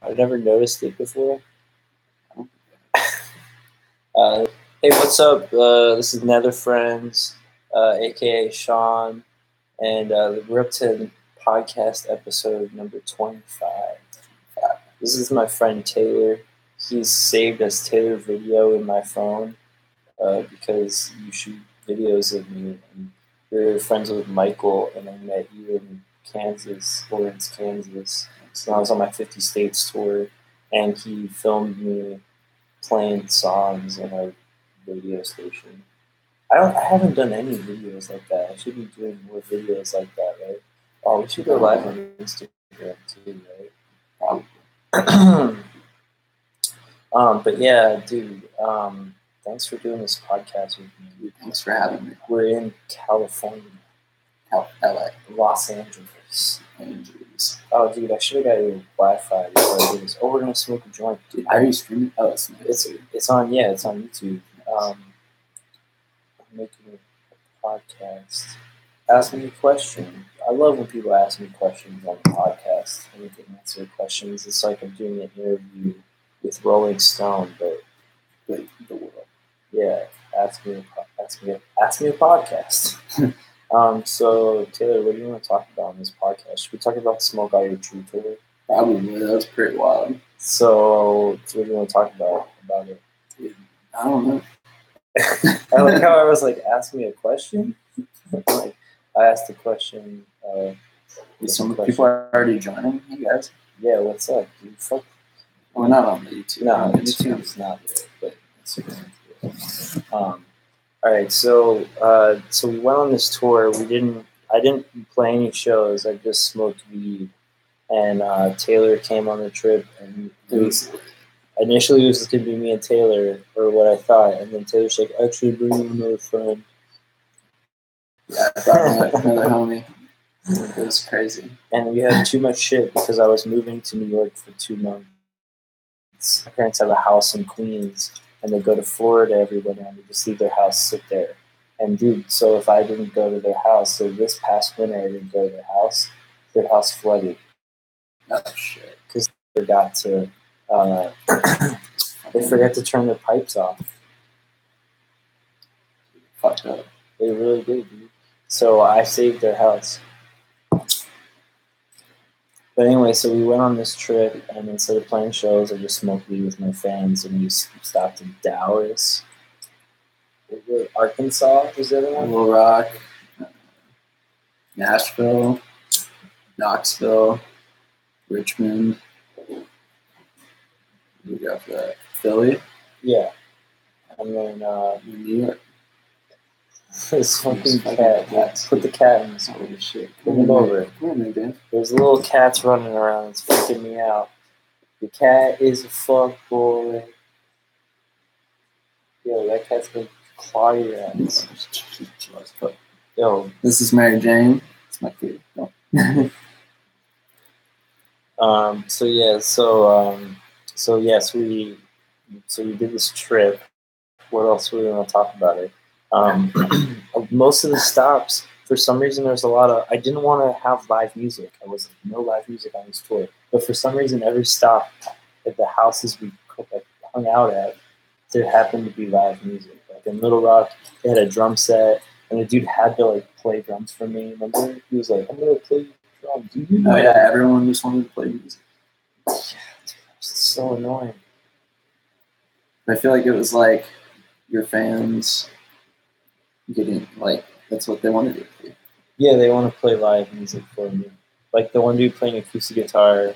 I've never noticed it before. Hey, what's up? This is Netherfriends, aka Sean, and we're up to podcast episode number 25. This is my friend Taylor. He's saved as Taylor Video in my phone because you shoot videos of me, and you're friends with Michael, and I met you in Kansas, Lawrence, Kansas. So I was on my 50 States tour, and he filmed me playing songs in a radio station. I haven't done any videos like that. I should be doing more videos like that, right? Oh, we should go live on Instagram too, right? But yeah, dude. Thanks for doing this podcast with me. Thanks for having me. We're in California, LA, Los Angeles. Oh, dude, I should have got your Wi-Fi before I do this. Oh, we're gonna smoke a joint. Dude, are you streaming? Oh, it's on. Yeah, it's on YouTube. I'm making a podcast. Ask me a question. I love when people ask me questions on the podcast and we can answer questions. It's like I'm doing an interview with Rolling Stone, but the world. Yeah, ask me a podcast. So Taylor, what do you want to talk about on this podcast? Should we talk about Smoke Out Your Tree tour? Probably. That was pretty wild. So what do you want to talk about it? Dude, I don't know. I like how I was like, ask me a question. Like I asked a question. Some people are already joining. Hey guys. Yeah, what's up, dude? Fuck. We're not on the YouTube. No, YouTube's not there, but Instagram. All right, so we went on this tour. I didn't play any shows. I just smoked weed, and Taylor came on the trip, and initially it was just gonna be me and Taylor, or what I thought, and then Taylor's like, actually bring in another friend. Yeah, I brought another homie. It was crazy. And we had too much shit because I was moving to New York for 2 months. My parents have a house in Queens, and they go to Florida every winter, and they just leave their house sit there. And dude, so if I didn't go to their house, so this past winter I didn't go to their house flooded. Oh shit! Because they forgot to turn their pipes off. Fucked up. They really did, dude. So I saved their house. But anyway, so we went on this trip, and instead of playing shows, I just smoked weed with my fans, and we stopped in Dallas. Arkansas was the other one? Little Rock, Nashville, Knoxville, Richmond. We got that. Philly. Yeah. And then New York. This fucking cat. Put the cat in this holy shit. Come over. Come on, man. There's little cats running around. It's freaking me out. The cat is a fuck boy. Yo, that cat's gonna claw your ass. Yo. This is Mary Jane. It's my kid. No. So we did this trip. What else were we gonna talk about it? Most of the stops, for some reason, there's a lot of. I didn't want to have live music. I was like, no live music on this tour. But for some reason, every stop at the houses we hung out at, there happened to be live music. Like in Little Rock, they had a drum set, and the dude had to like play drums for me. Remember? He was like, "I'm gonna play drums." Oh yeah, everyone just wanted to play music. Yeah, dude, it's so annoying. I feel like it was like your fans getting like that's what they wanted to do. Yeah, they want to play live music for me. Like the one dude playing acoustic guitar.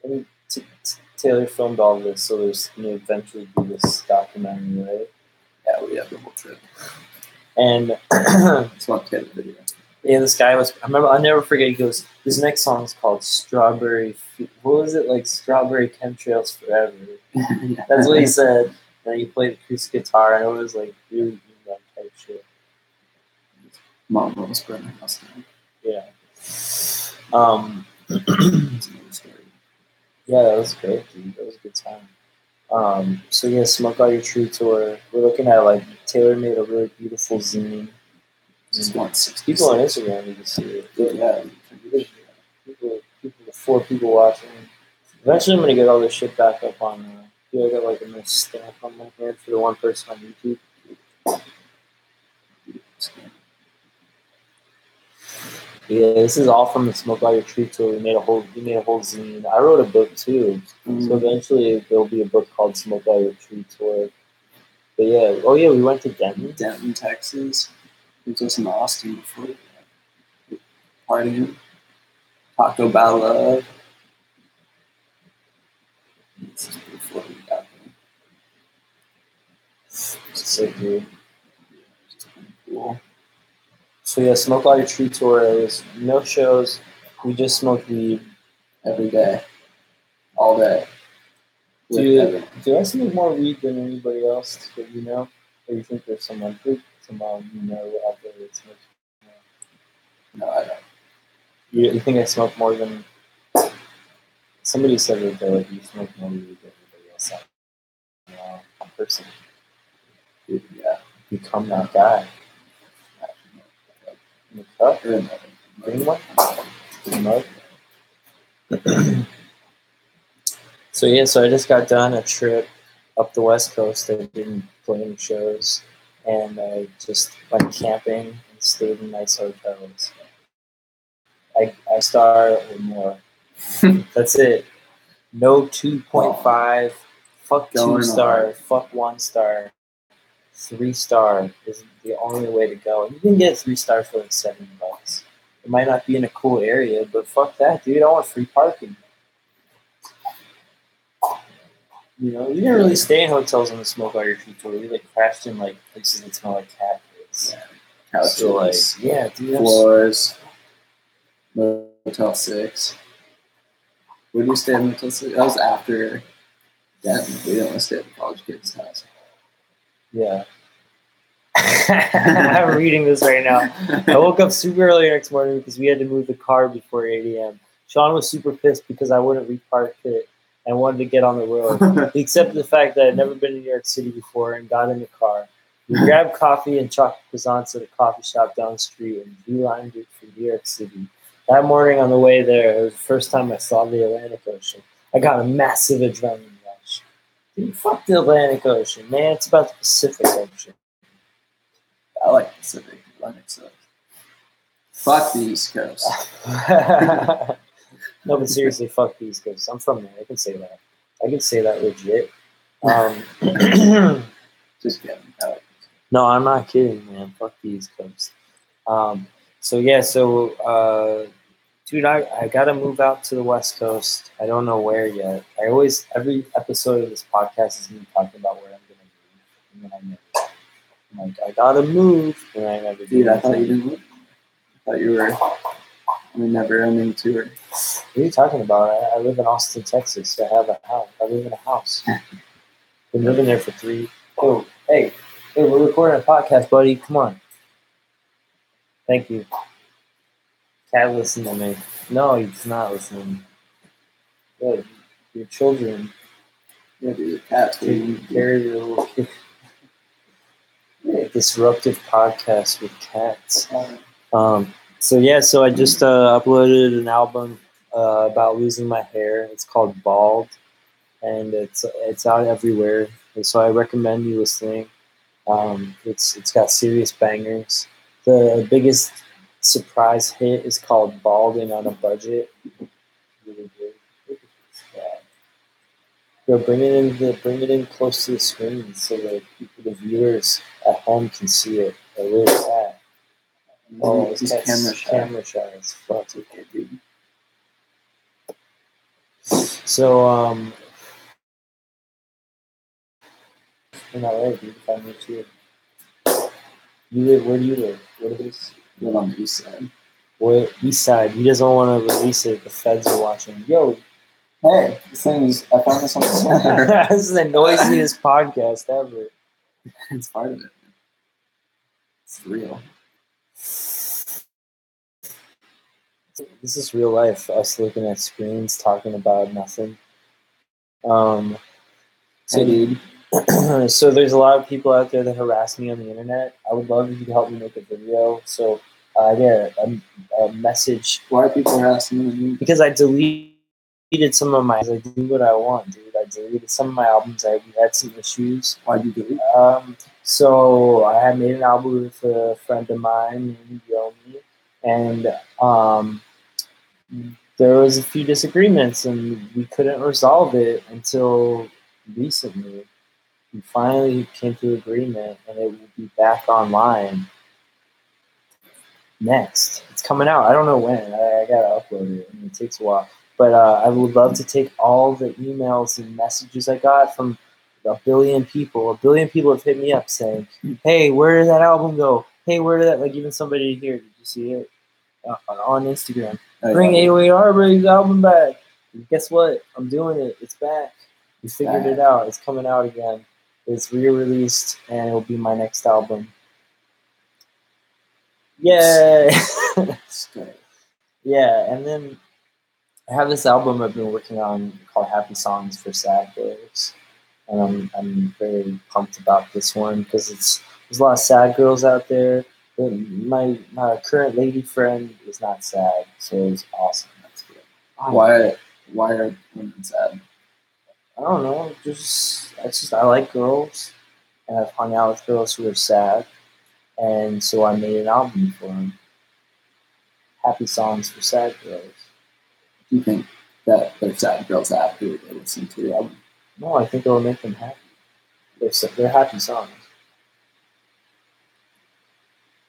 And Taylor filmed all this, so there's going to eventually be this documentary, right? Yeah, we have the whole trip. And it's not a video. Yeah, this guy was. I'll never forget. He goes, "This next song is called Strawberry." What was it like? Strawberry Chemtrails Forever. Yeah. That's what he said. And he played acoustic guitar, and it was like really type shit. Mom was burning my house down. Yeah. Yeah, that was great, dude. That was a good time. So yeah, Smoke Out Your Tree tour. We're looking at like Taylor made a really beautiful zine. Just want 6 people on Instagram, you can see it. Yeah. People, 4 people watching. Eventually, I'm gonna get all this shit back up on. I feel like I got like a nice stamp on my hand for the one person on YouTube. Yeah, this is all from the Smoke Out Your Tree tour. We made a whole zine. I wrote a book too, so eventually there'll be a book called Smoke Out Your Tree tour. But yeah, we went to Denton, Texas. We were just in Austin before. Partying. Taco Bell. This is before we got there. So good. It's pretty cool. So yeah, Smoke Out Your Tree tour. It was no shows. We just smoked weed every day, all day. Do I smoke more weed than anybody else that you know? Or you think there's someone you know out there that smokes more? No, I don't. You think I smoke more than somebody said that though, you smoke more weed than anybody else out there. Person. Yeah. Become that guy. In the cup? Green one? Mug? So I just got done a trip up the West Coast. I didn't play any shows, and I just went camping and stayed in nice hotels. I star or more. That's it. No 2.5. Fuck 2-star. Fuck 1-star. 3-star is the only way to go. You can get 3-star for like $70. It might not be in a cool area, but fuck that, dude. I want free parking. You know, you didn't really stay in hotels on the Smoke Out Your Tree tour. We like crashed in like places that smell like cat piss. Yeah. Couches. So like, yeah, dude. Floors. Motel 6. Where did we stay at Motel 6? That was after Denton. We didn't want to stay at the college kid's house. Yeah. I'm reading this right now. I woke up super early next morning because we had to move the car before 8 a.m. Sean was super pissed because I wouldn't repark it and wanted to get on the road. He accepted the fact that I'd never been in New York City before and got in the car. We grabbed coffee and chocolate croissants at a coffee shop down the street and beelined it for New York City. That morning on the way there, it was the first time I saw the Atlantic Ocean. I got a massive adrenaline rush. Dude, fuck the Atlantic Ocean, man. It's about the Pacific Ocean. I like Pacific. Atlantic sucks. Fuck the East Coast. No, but seriously, fuck the East Coast. I'm from there. I can say that. I can say that legit. Just kidding. No, I'm not kidding, man. Fuck the East Coast. Dude, I gotta move out to the West Coast. I don't know where yet. Every episode of this podcast is me talking about where I'm gonna move, and then I never. I'm like, I gotta move, and I never do. Dude, I thought you didn't move. I thought you were on a never-ending tour. What are you talking about? I live in Austin, Texas. I have a house. I live in a house. Been living there for 3. Oh, hey, we're recording a podcast, buddy. Come on. Thank you. Cat listen to me. No, he's not listening. Good. Your children. Yeah, dude, the cat's Taking care of your little kid. Disruptive podcast with cats. So I just uploaded an album about losing my hair. It's called Bald, and it's out everywhere. And so I recommend you listening. It's got serious bangers. The biggest surprise hit is called Balding on a Budget. Really good. Yo, bring it in close to the screen so that the viewers at home can see it. Where it's at. Oh, it's camera shy as fuck. Okay, dude. So in LA, dude, if I move to it. Where do you live? What is? I live on the east side. What east side? He doesn't want to release it. The feds are watching. Yo. Hey, this thing is, I found this on the server. This is the noisiest podcast ever. It's part of it. It's real. This is real life. Us looking at screens, talking about nothing. So there's a lot of people out there that harass me on the internet. I would love if you could help me make a video. So I get a message. Why are people harassing you? Because I delete deleted some of my. I do what I want, dude. I deleted some of my albums. We had some issues. Why'd you delete? So I had made an album with a friend of mine named Yomi, and there was a few disagreements, and we couldn't resolve it until recently. We finally came to agreement, and it will be back online next. It's coming out. I don't know when. I gotta upload it, and it takes a while. But I would love to take all the emails and messages I got from a billion people. A billion people have hit me up saying, "Hey, where did that album go? Hey, where did that?" Like even somebody here. Did you see it on Instagram? Bring 808 Heartbreak's album back. And guess what? I'm doing it. It's back. We figured it out. It's coming out again. It's re-released, and it'll be my next album. Yay! Yeah, and then I have this album I've been working on called Happy Songs for Sad Girls. And I'm very pumped about this one because there's a lot of sad girls out there. But my current lady friend is not sad, so it's awesome. That's good. Why are women sad? I don't know. I like girls, and I've hung out with girls who are sad, and so I made an album for them. Happy Songs for Sad Girls. Do you think that they're sad girls after they listen to the album? No, I think it'll make them happy. They're happy songs.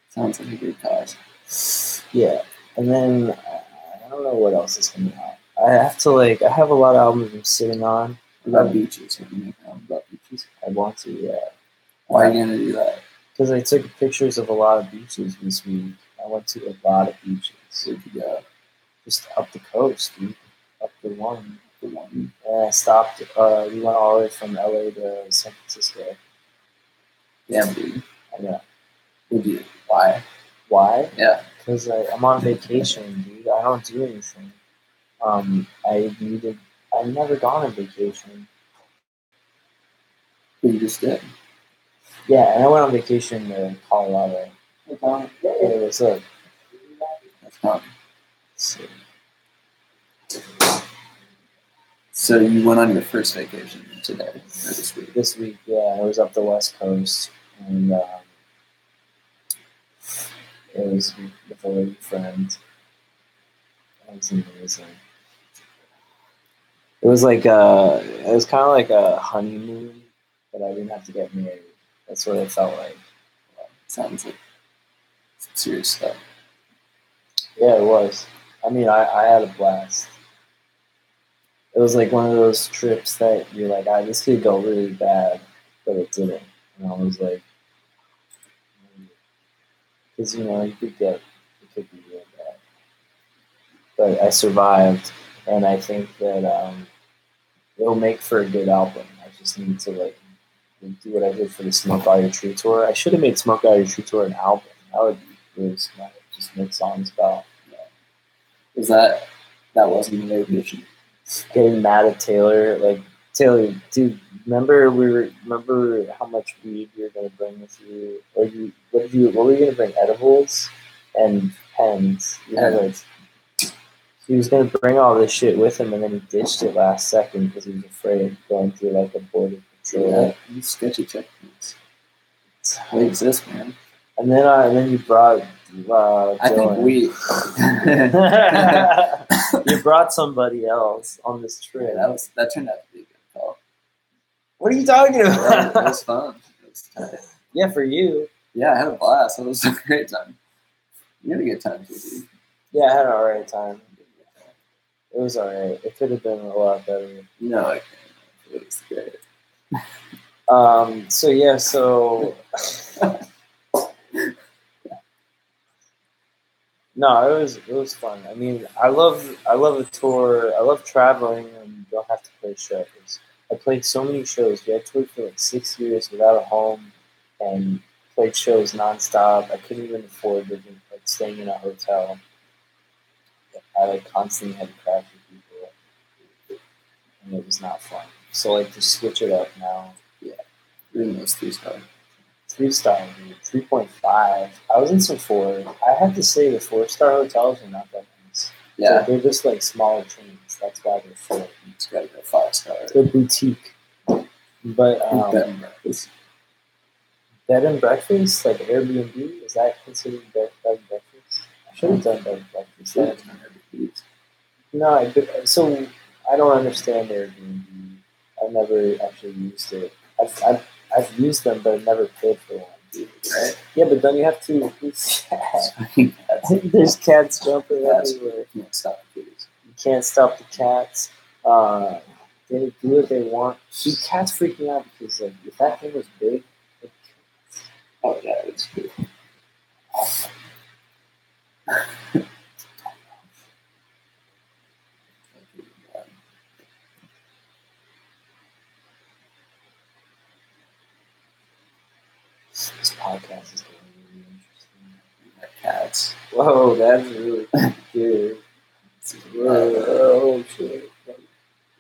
Sounds like a good cause. Yeah, and then I don't know what else is coming out. I have a lot of albums I'm sitting on. About beaches. What do you make an album about beaches? I want to, yeah. Why are you gonna do that? Because I took pictures of a lot of beaches this week. I went to a lot of beaches. Where'd you go? Just up the coast, dude. Up the one. And I stopped. We went all the way from LA to San Francisco. Yeah, dude. I know. Would you? Why? Why? Yeah. Because I'm on vacation, dude. I don't do anything. I've never gone on vacation. But you just did. Yeah, and I went on vacation to Colorado. Hey, what's up? That's fun. So you went on your first vacation today, or this week? This week, yeah. I was up the West Coast, and it was with a lady friend. It was amazing. It was kind of like a honeymoon, but I didn't have to get married. That's what it felt like. Sounds like some serious stuff. Yeah, it was. I mean, I had a blast. It was like one of those trips that you're like, this could go really bad, but it didn't. And I was like, because it could be really bad. But I survived, and I think that it'll make for a good album. I just need to do what I did for the Smoke All Your Tree tour. I should have made Smoke All Your Tree tour an album. That would be really smart. Just make songs about. Was that wasn't a vacation? Getting mad at Taylor, Taylor, dude. Remember how much weed you were gonna bring with you, or what were you gonna bring? Edibles and pens. He was gonna bring all this shit with him, and then he ditched it last second because he was afraid of going through a border patrol. Yeah, these sketchy checkpoints. They exist, man. And then you brought. I think you brought somebody else on this trip. Yeah, that turned out to be a good call. What are you talking about? It was fun. It was tight. Yeah, for you. Yeah, I had a blast. It was a great time. You had a good time too, dude. Yeah, I had an alright time. It was alright. It could have been a lot better. No, I can't. It was great. So no, it was fun. I mean, I love a tour. I love traveling and you don't have to play shows. I played so many shows. I toured for 6 years without a home and played shows nonstop. I couldn't even afford living, staying in a hotel. I constantly had to crash with people, and it was not fun. So to switch it up now. Yeah, really nice 3-star. 3-star, 3.5. I was in some 4. I have to say the 4-star hotels are not that nice. Yeah. So they're just like smaller trains. That's why they're full. It's got to go 5-star. They're boutique. But Bed and breakfast. bed and breakfast, like Airbnb, is that considered bed and breakfast? I should have done bed and breakfast. Sure, it's not Airbnb. No, so I don't understand Airbnb. I've never actually used it. I've used them, but I've never paid for one. Right? Yeah, but then you have to. There's cats jumping Cats. everywhere. You can't stop the kitties. You can't stop the cats. They do what they want. See, cats freaking out because like if that thing was big, it, Oh yeah, it's good. this podcast is getting really interesting. My cats. Whoa, that's really good. Whoa, shit.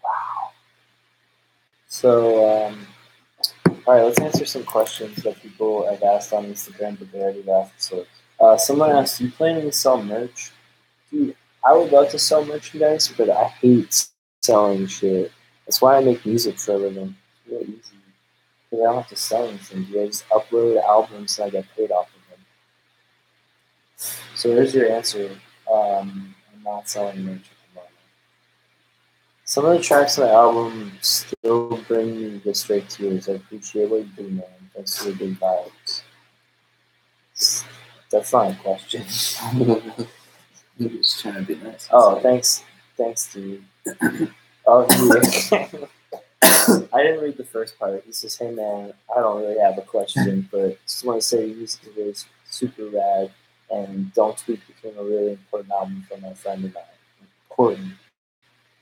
Wow. So, all right, let's answer some questions that people have asked on Instagram, but they already left. So, someone asked, "You planning to sell merch?" Dude, I would love to sell merchandise, but I hate selling shit. That's why I make music for a living. It's real easy. Because I don't have to sell anything. Dude. I just upload albums and I get paid off of them. So here's your answer. I'm not selling merch at the moment. Some of the tracks on the album still bring me to straight tears. I appreciate what you do, man. Thanks for the big vibes. That's not a question. He was trying to be nice. Oh, thanks, dude. Oh, yeah. I didn't read the first part. He says, "Hey, man, I don't really have a question, but just want to say your music is really super rad, and Don't Tweet became a really important album for my friend and I. Important.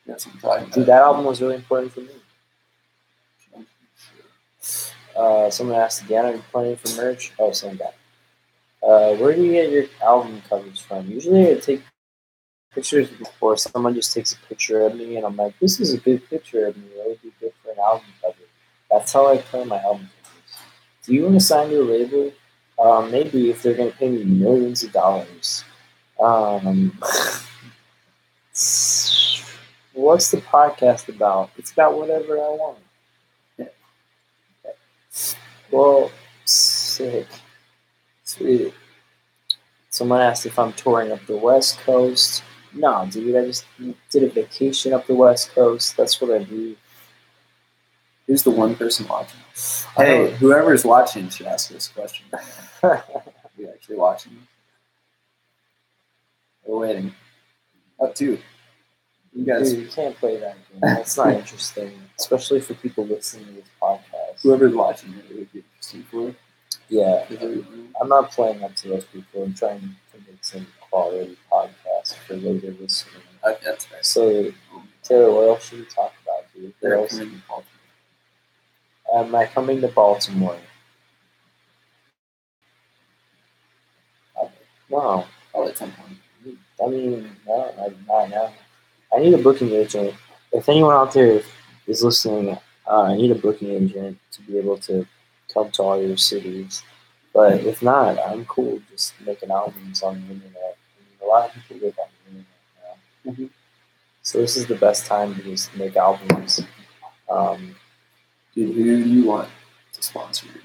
That's what I'm talking about. Dude, that album was really important for me." Someone asked again, "Are you planning for merch?" Oh, same guy. Where do you get your album covers from? Usually I take pictures before someone just takes a picture of me and I'm like, this is a good picture of me. It would be good for an album cover. That's how I plan my album covers. Do you want to sign to a label? Maybe if they're going to pay me millions of dollars. What's the podcast about? It's about whatever I want. Well, sick. Sweet. Someone asked if I'm touring up the West Coast. No, dude, I just did a vacation up the West Coast. That's what I do. Who's the one person watching? Hey, whoever's watching should ask this question. Are we actually watching? We're waiting. Oh, dude. You guys. Dude, you can't play that game. That's not interesting, especially for people listening to this podcast. Whoever's watching it would be interesting for. Yeah, I'm not playing up to those people. I'm trying to make some quality podcasts for later listening. That's fair. So, Taylor, what else should we talk about, dude? They're coming to Baltimore. Am I coming to Baltimore? No. Probably at some point. I mean, no, not now. I need a booking agent. If anyone out there is listening, I need a booking agent to be able to come to all your cities. But if not, I'm cool just making albums on the internet. I mean, a lot of people live on the internet now. Mm-hmm. So this is the best time to just make albums. Dude, who do you want to sponsor you?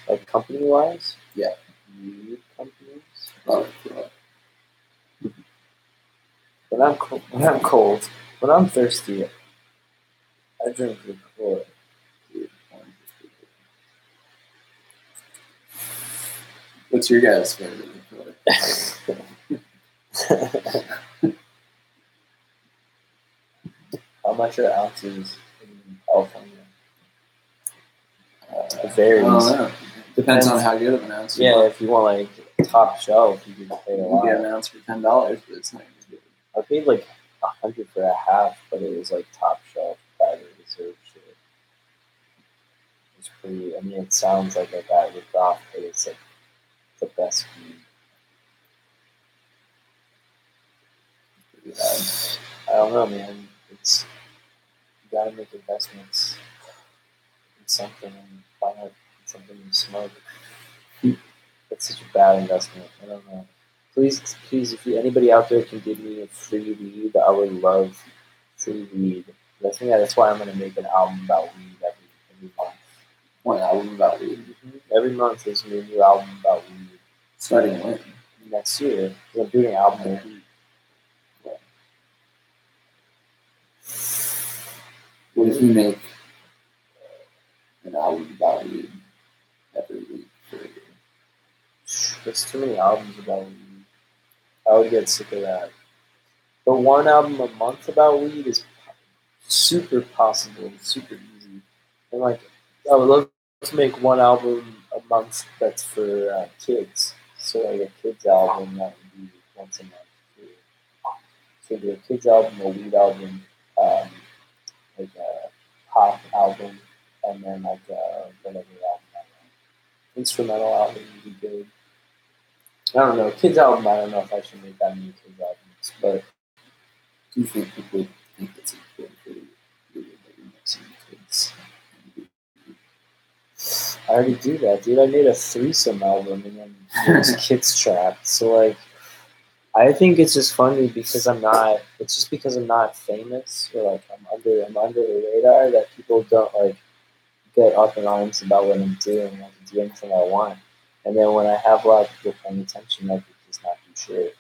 Like company-wise? Yeah. Music companies? Oh, When I'm cold, when I'm thirsty, I drink liqueur. What's your guys' favorite liqueur? How much are ounces in California? It varies. Depends on how good of an ounce you Yeah, want. if you want like top shelf, you can pay a You lot. get an ounce for $10, but it's not gonna be good. I paid like $100 for a half, but it was like top shelf, private reserve shit. It's pretty. I mean, it sounds like I got ripped off, but it's like the best weed. I don't know, man. It's you gotta make investments in something and find out something you smoke. That's such a bad investment. I don't know. Please, if anybody out there can give me a free weed, I would love free weed. I think that's why I'm gonna make an album about weed every month. One album about weed. Every month there's gonna be a new album about weed. Starting when? Next year. I'm doing an album with weed. What if you make an album about weed every week for a year? There's too many albums about weed. I would get sick of that. But one album a month about weed is super possible, super easy. And like, I would love to make one album a month that's for kids. So like a kids album that would be once a month. So do a kids album, a weed album, like a pop album, and then like whatever album. Instrumental album would be good. I don't know. Kids album, I don't know if I should make that many kids albums, but do you think people think it's important for you that you make some kids? I already do that, dude. I made a threesome album and then it was kids trapped. So like, I think it's just funny because I'm not. It's just because I'm not famous or like I'm under the radar that people don't like get up in arms about what I'm doing. I can do anything I want, and then when I have a lot of people paying attention, I could just not do shit.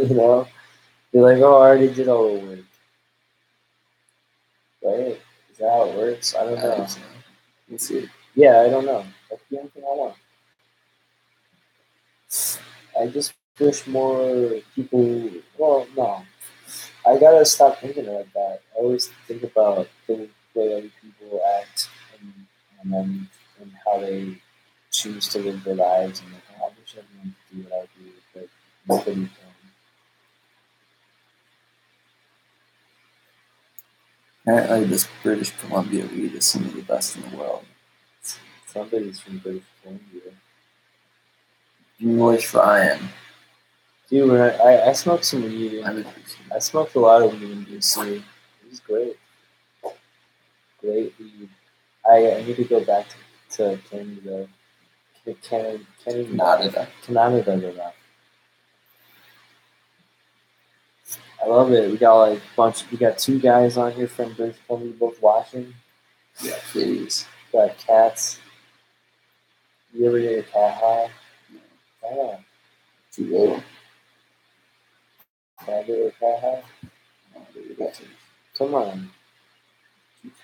You know, they're like, "Oh, I already did all the work." Right? Is that how it works? I don't know. Let's see. Yeah, I don't know. I can do anything I want. I just wish more people. Well, no, I gotta stop thinking like that. I always think about the way other people act and how they choose to live their lives, and like, oh, I wish everyone could do what I do, but nobody can. Apparently, this British Columbia weed is some of the best in the world. Somebody's from British Columbia. English Ryan. Dude, when I smoked some weed. I smoked a lot of weed in BC. It was great. Great weed. I need to go back to Canada. Canada. I love it. We got two guys on here from British Columbia, both watching. Yeah, please. Got cats. You ever get a cat high? No. Too little. Can I get a cat high? No, come on.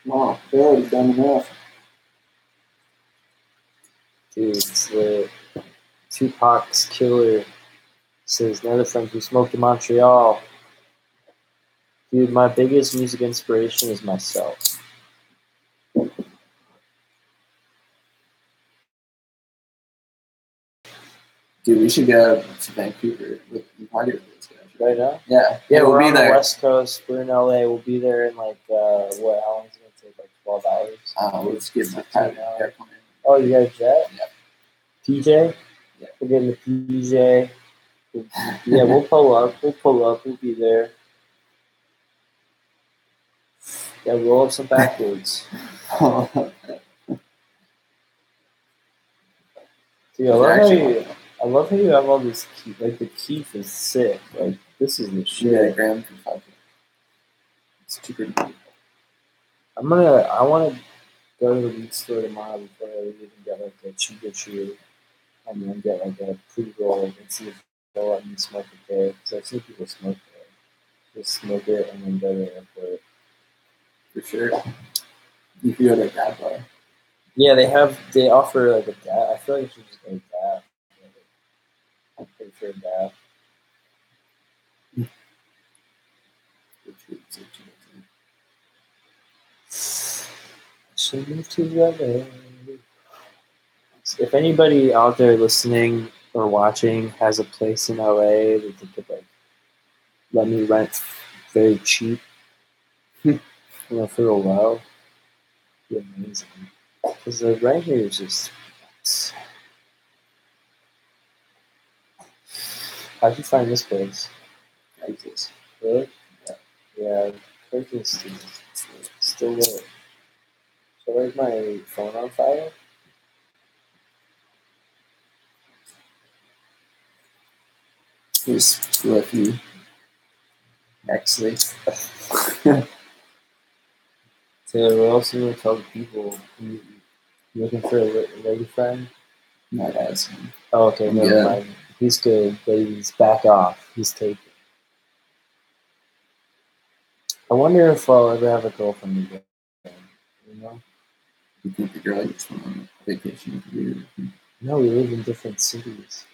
Come on. Good, you've done enough. Dude, it's lit. Tupac's Killer says, Netherfriends, we smoked in Montreal. Dude, my biggest music inspiration is myself. Dude, we should go to Vancouver and party with those guys. Right now? Yeah. Yeah, we'll we're be on there. the West Coast. We're in LA. We'll be there in like, how long is it going to take? Like 12 hours? Let's get my airplane. Oh, you got a jet? Yeah. PJ? Yeah. We're getting the PJ. Yeah, we'll pull up. We'll be there. Yeah, roll up some backwoods. Dude, I love how you have all this keef. Like the keef is sick. Like this is the shit. Yeah, gram for 5. It's super good. I want to go to the weed store tomorrow before I leave and get like a chica chew, and then get like a pre-roll and see if they'll let me smoke it there. Because I've seen people smoke there. Just smoke it and then go to the airport. For sure. You can go to a dab bar. Yeah, they offer like a dab. I feel like I should just go to dab. I'm pretty sure dab. Should move to LA. If anybody out there listening or watching has a place in LA that they could like let me rent very cheap, for a while, it'd be amazing. Because the rent here is just. How'd you find this place? Craigslist. Really? Yeah, Craigslist is still lit. Should I leave my phone on fire? Just with you. Actually. So what else do you want to tell the people? You looking for a lady friend? My dad's him. Oh, okay, never Yeah. mind. He's good, but he's back off. He's taken. I wonder if I'll ever have a girlfriend again. You know? You think the girl just went on vacation with you? No, we live in different cities.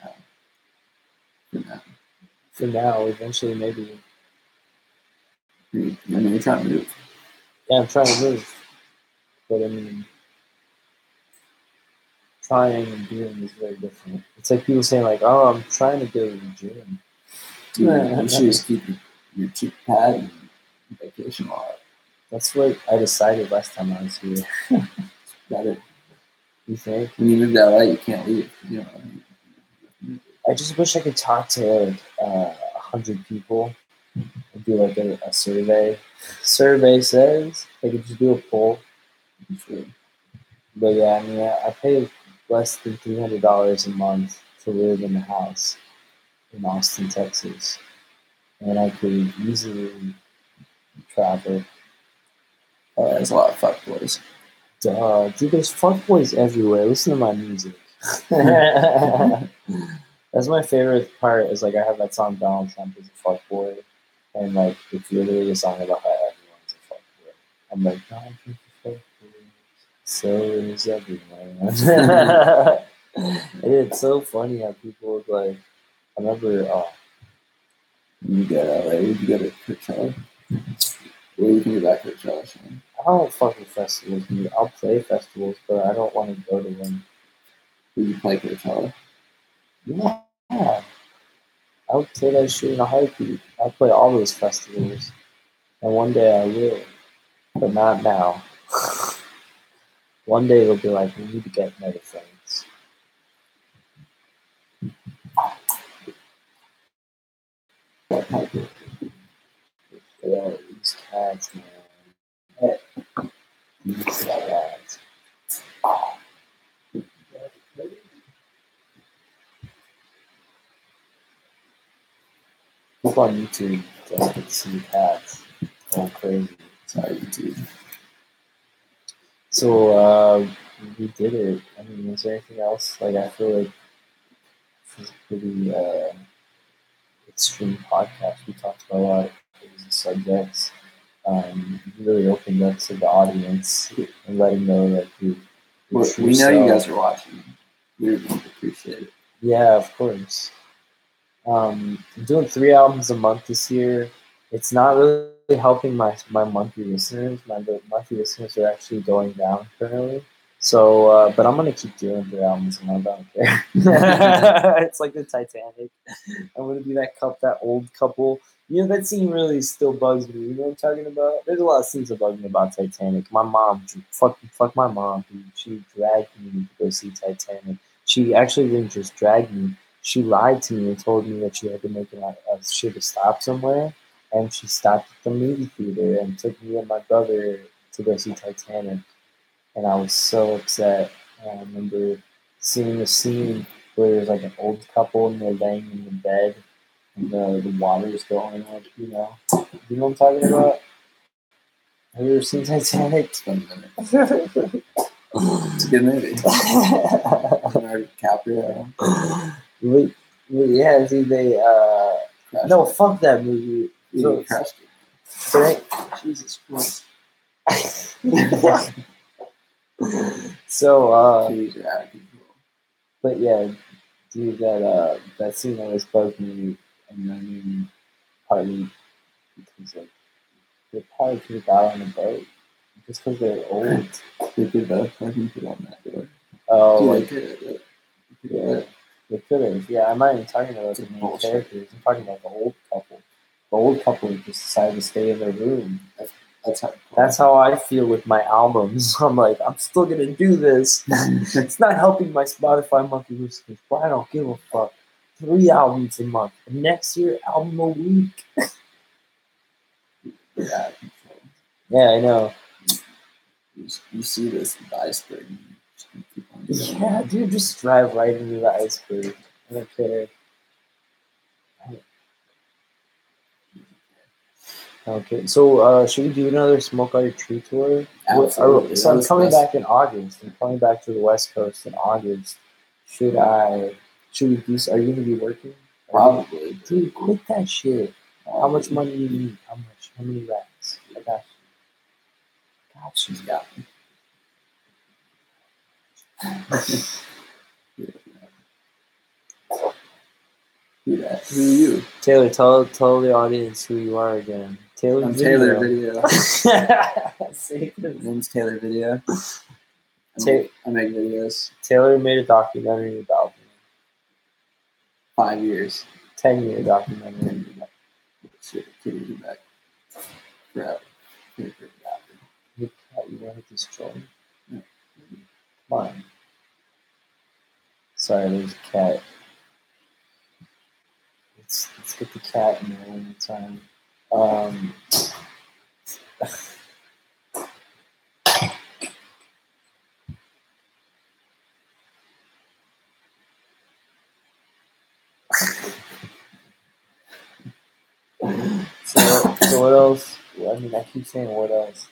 For now. For now, eventually, maybe. I mean, you're trying to move. Yeah, I'm trying to move. But I mean, trying and doing is very different. It's like people saying, like, oh, I'm trying to go to the gym. Dude, you should just keep your cheap pad and vacation a lot. That's what I decided last time I was here. It's better. You think? When you move to LA, you can't leave. You know what I mean? I just wish I could talk to like 100 people and do like a survey. Survey says they could just do a poll. Sure. But yeah, I mean, I pay less than $300 a month to live in a house in Austin, Texas, and I could easily travel. There's a lot of fuckboys. Dude, there's fuckboys everywhere. Listen to my music. That's my favorite part. Is like I have that song Donald Trump is a fuckboy, and like it's literally a song about how everyone's a fuckboy. I'm like Donald Trump is a fuckboy, so is everyone. And it's so funny how people would like. I remember. You go to LA, you go to Coachella. What do you think about Coachella, Sean? I don't fuck with festivals, dude. I'll play festivals, but I don't want to go to them. Did you play Coachella? Yeah, I would play that shit in a heartbeat. I play all those festivals, and one day I will, but not now. One day it'll be like we need to get Netherfriends. Yeah, these cats, man. These cats. People on YouTube just get to see cats going crazy. Sorry, YouTube. So we did it. I mean, is there anything else? Like I feel like this is a pretty extreme podcast. We talked about a lot of crazy subjects. We really opened up to the audience and let them know that we know you guys are watching. We really appreciate it. Yeah, of course. I'm doing 3 albums a month this year. It's not really helping my monthly listeners. My monthly listeners are actually going down currently. So, but I'm gonna keep doing 3 albums a month. I don't care. It's like the Titanic. I'm gonna be that old couple. You know, that scene really still bugs me. You know what I'm talking about? There's a lot of scenes that bug me about Titanic. My mom, fuck my mom, dude. She dragged me to go see Titanic. She actually didn't just drag me. She lied to me and told me that she had to make she had to stop somewhere, and she stopped at the movie theater and took me and my brother to go see Titanic. And I was so upset. And I remember seeing a scene where there's like an old couple and they're laying in the bed and the water's going like, you know what I'm talking about? Have you ever seen Titanic? It's been a minute. It's a good movie. Leonardo DiCaprio. Yeah, see, they no, fuck that movie. You crushed it. Right? Jesus Christ. So, Jeez, you're out of control. but yeah, dude, that scene always bugged me, and I mean, partly because like they probably could have got on the boat just because they're old. They could have fucking put on that door. Oh, Dude, like, they could have. yeah, they could have. Yeah, I'm not even talking about the main bullshit. characters. I'm talking about the old couple. The old couple just decided to stay in their room. That's how I feel with my albums. I'm like, I'm still gonna do this. It's not helping my Spotify monthly listeners, but I don't give a fuck. 3 albums a month. And next year, album a week. Yeah, Yeah, I know. you see this iceberg. Keep on going. Yeah, dude, just drive right into the iceberg. I don't care. Okay, so should we do another Smoke Out Your Tree tour? Absolutely. So I'm coming back in August. I'm coming back to the West Coast in August. Should we do? Are you gonna be working? Probably. Dude, quit that shit. How much money do you need? How much? How many racks? I got you. She's got me. Who are you? Taylor, tell the audience who you are again. Taylor I'm Video. Taylor Video. See, My name's Taylor Video. I make videos. Taylor made a documentary about me. 5 years. 10-year documentary. Shit, can't even back. Crap. You want to hit this joint? Yeah. Come on. Sorry, there's a cat. Let's get the cat in there one more time. So what else? I mean, I keep saying what else.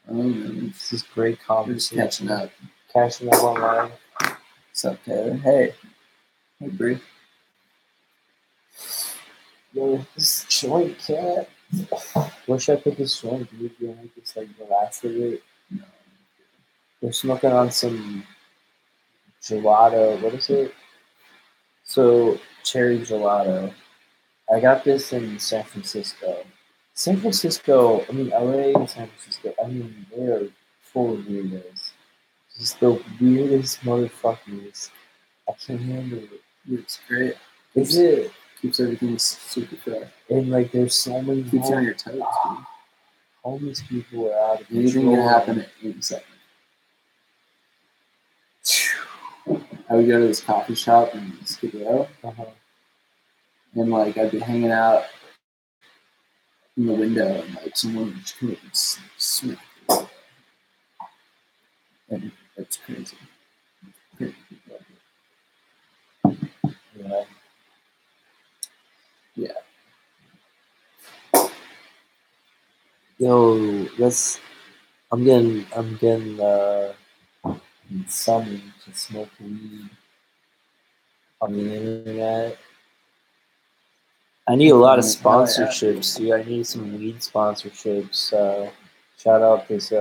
This is great conversation. We're just catching up. Catching up on life. What's up, Taylor? Hey, Bree. Yo, this joint cat. Where should I put this joint? Do you want this like the last of it? No. We're smoking on some gelato. What is it? So cherry gelato. I got this in San Francisco. San Francisco, I mean LA and San Francisco, I mean they're full of weirdos. Just the weirdest motherfuckers. I can't handle it. It's great. Is it? Keeps everything super fresh. And like there's so many Keeps you on your toes, dude. Homeless people are out of control. Anything can happen at any second. I would go to this coffee shop in Skid Row, and like I'd be hanging out in the window, and like someone would just come up and smack me. And it's crazy. Yeah. Yeah. Yo, I'm getting summoned to smoke weed on the internet. I need a lot of sponsorships, dude. I need some weed sponsorships. Shout out this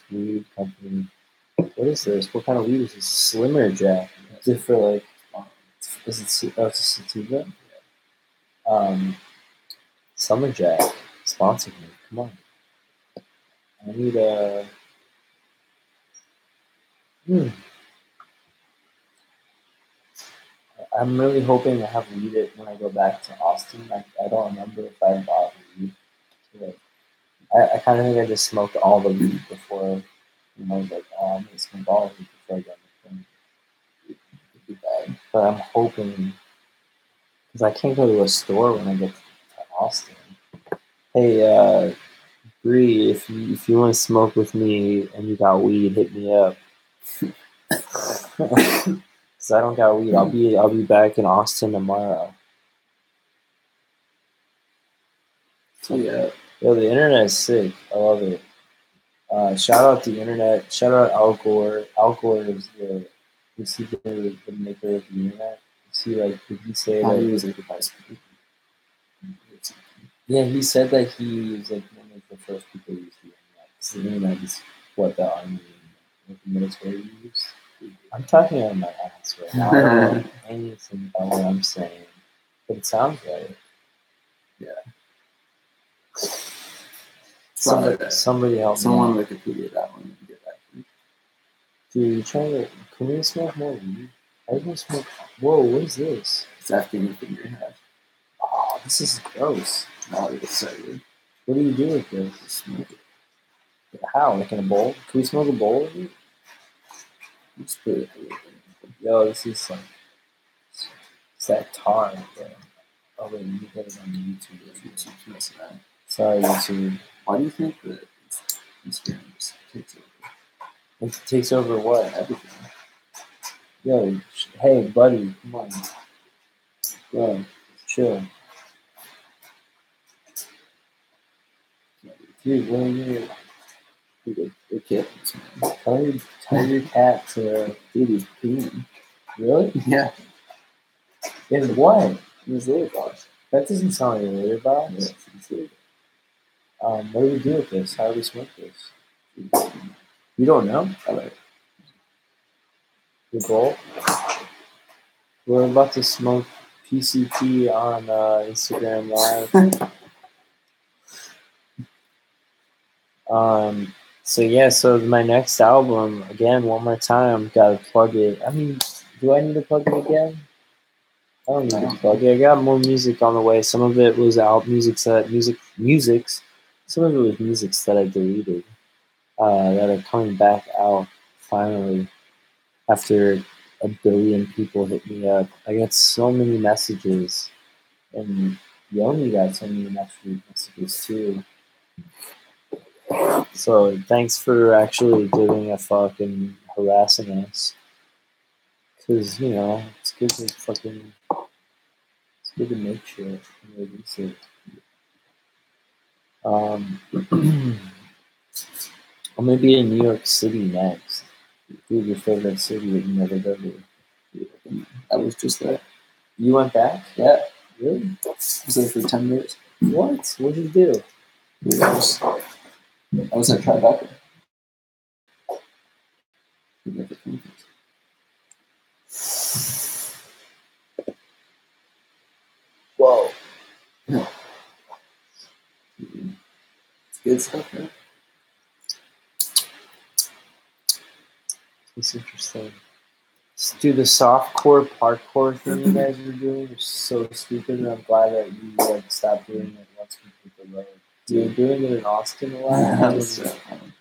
weed company. What is this? What kind of weed is this? Slimmer Jack. Is it for like? Is it? Oh, it's a sativa. Summer Jack sponsor me. Come on. I need a. I'm really hoping I have weed it when I go back to Austin. I don't remember if I bought weed. I kind of think I just smoked all the weed before. I'm going to smoke all of it before I go on the plane. But I'm hoping, because I can't go to a store when I get to Austin. Hey, Bree, if you want to smoke with me and you got weed, hit me up. Cause I don't got weed. I'll be back in Austin tomorrow. So yeah. Yo, the internet is sick. I love it. Shout out the internet. Shout out Al Gore. Al Gore is the maker of the internet. Did he say that he was like the vice president? Yeah, he said that he was like one of the first people to use the internet. Because the internet is what the army and the military use. I'm talking out of my ass right now. I don't know anything about what I'm saying, but it sounds right. Yeah. Somebody help me. Someone Wikipedia that one and get back to me. Dude, you trying to? Can we smoke more weed? I just want to smoke. Whoa, what is this? It's Afghan finger hash. Oh, this is gross. No, it's so good. What do you do with this? Smoke it. How? Like in a bowl? Can we smoke a bowl of it? Let's put it. Yo, this is like it's that tar, bro. Oh wait, you get it on YouTube. YouTube's messing up. Sorry, YouTube. Why do you think that Instagram just takes over? It takes over what? Everything. Yo, hey buddy, come on. Yo, chill. Dude, when you The kittens, man. tell your cat to Dude, he's peeing. really? Yeah. In what? In his litter box. That doesn't sound like a litter box. Yeah, it's litter. What do we do with this? How do we smoke this? You don't know? All right. The bowl? We're about to smoke PCT on Instagram Live. So my next album, again, one more time, gotta plug it. I mean, do I need to plug it again? I don't need to plug it. I got more music on the way. Some of it was musics. Some of it was musics that I deleted that are coming back out finally after a billion people hit me up. I got so many messages, and Yoni got so many messages too. So thanks for actually giving a fuck and harassing us. Cause it's good to make shit and release it. I'm gonna be in New York City next. Dude, your favorite city that you never go to. I was just there. You went back? Yeah. Really? I was there for 10 years. What? What did you do? Dude, I was at Tribeca. Whoa. It's good stuff, man. It's interesting. Just do the softcore parkour thing you guys are doing. It's so stupid, and I'm glad that you stopped doing it once we hit the road. You were doing it in Austin a lot. That was so fun.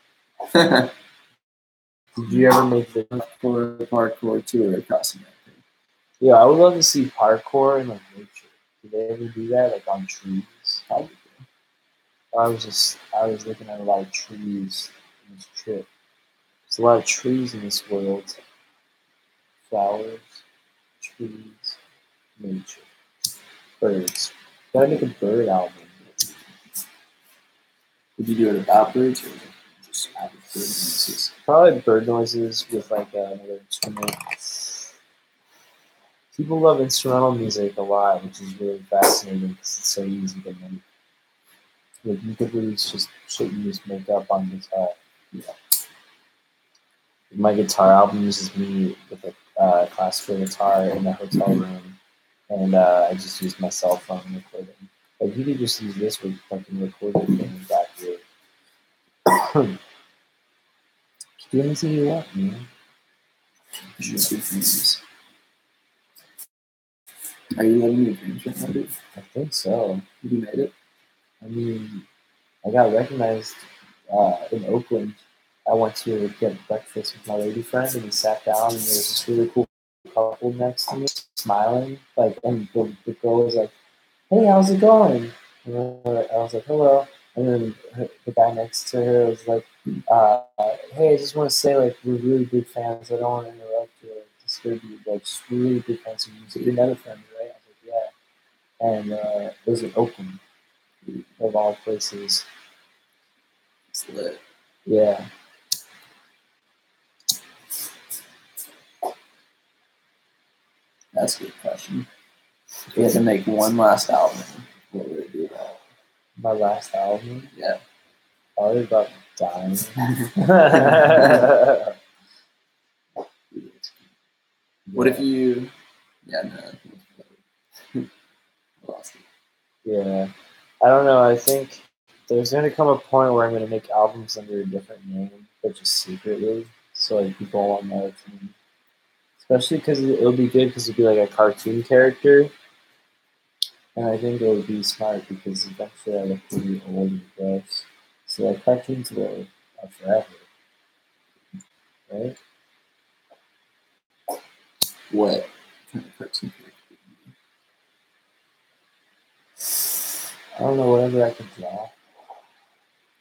Did you ever make the parkour tour across America? Yeah, I would love to see parkour in nature. Do they ever do that, on trees? Probably. I was looking at a lot of trees in this trip. There's a lot of trees in this world. Flowers, trees, nature, birds. Gotta make a bird album. Would you do it about birds or just have bird noises? Probably bird noises with another instrument. People love instrumental music a lot, which is really fascinating because it's so easy to make. You could release just shit you just make up on guitar. Yeah. My guitar album uses me with a classical guitar in a hotel room, and I just use my cell phone recording. You could just use this with fucking recording thing back here. Do anything you want, man. Just good things. Are you living your dreams right now, dude? I think so. You made it? I mean, I got recognized in Oakland. I went to get breakfast with my lady friend, and we sat down, and there was this really cool couple next to me, smiling. And the girl was like, "Hey, how's it going?" And I was like, "Hello." And then the guy next to her was like, "Hey, I just want to say, we're really big fans. I don't want to interrupt you or disturb you, but just really big fans of music. You're Netherfriends, right?" I was like, "Yeah." And it was in Oakland, of all places. It's lit. Yeah. That's a good question. If you had to make one last album, what would it be about? My last album? Yeah. Probably about dying. What if you... Yeah, no. I lost it. Yeah. I don't know. I think there's going to come a point where I'm going to make albums under a different name, but just secretly. So people won't know it's me. Especially because it'll be good because it'll be like a cartoon character. And I think it would be smart because eventually I look really old and gross. So cartoons will forever. Right? What kind of cartoon character? I don't know, whatever I can draw.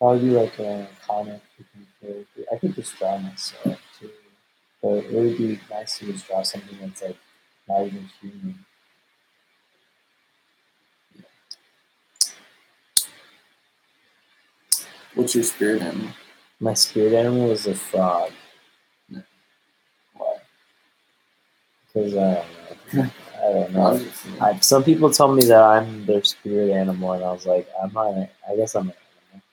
Probably be like a comic character. I could just draw myself too. But it would be nice to just draw something that's not even human. What's your spirit animal? My spirit animal is a frog. No. Why? Because I don't know. Some people tell me that I'm their spirit animal, and I was like, I'm not. I guess I'm an animal.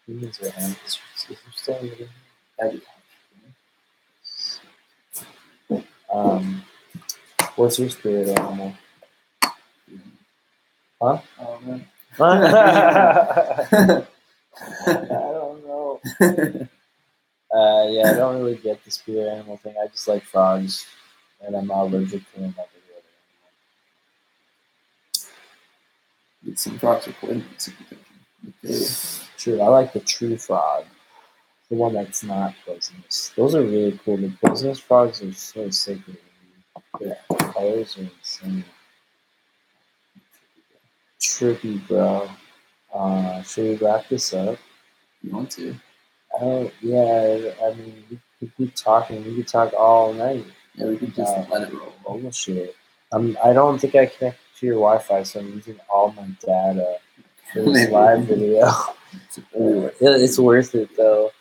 Humans are animals. Is there still anything? What's your spirit animal? Huh? I don't know. I don't know. Yeah, I don't really get the spirit animal thing. I just like frogs, and I'm allergic to them like every other Get some frogs are poisonous. animal. True, I like the true frog. The one that's not poisonous. Those are really cool. The poisonous frogs are so sick. Their colors are insane. Trippy, bro. Should we wrap this up? You want to? Yeah, I mean, we could keep talking. We could talk all night. Yeah, we could just let it roll. Bullshit. I don't think I connected to your Wi-Fi, so I'm using all my data for this live video. It's worth it, though.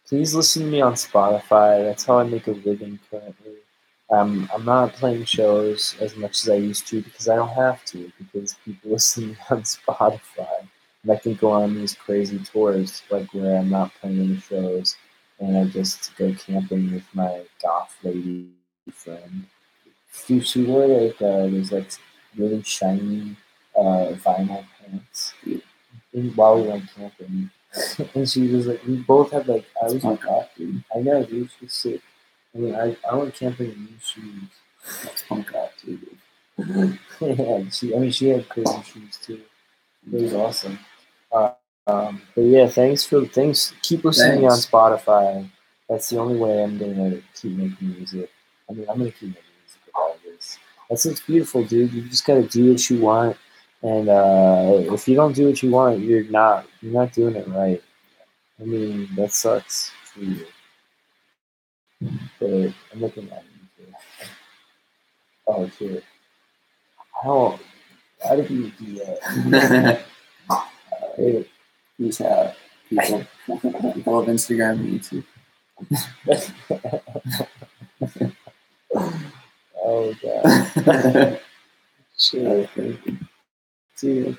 Please listen to me on Spotify. That's how I make a living currently. I'm not playing shows as much as I used to because I don't have to, because people listen to me on Spotify. And I can go on these crazy tours, like where I'm not playing any shows, and I just go camping with my goth lady friend. Dude, she wore like those like really shiny vinyl pants while we went camping. And she was like, we both had like, I was like, oh, dude. I know, dude, she's sick. I mean, I went camping in new shoes. That's punk rock too, dude. Yeah, she had crazy shoes too. It was awesome. But yeah, thanks. Keep listening to me on Spotify. That's the only way I'm gonna keep making music. I mean, I'm gonna keep making music with all this. It's beautiful, dude. You just gotta do what you want, and if you don't do what you want, you're not doing it right. I mean, that sucks for you. But I'm looking at you. Oh, shit. How did you do that? He's people of Instagram and YouTube. Oh, God. Shit. Dude.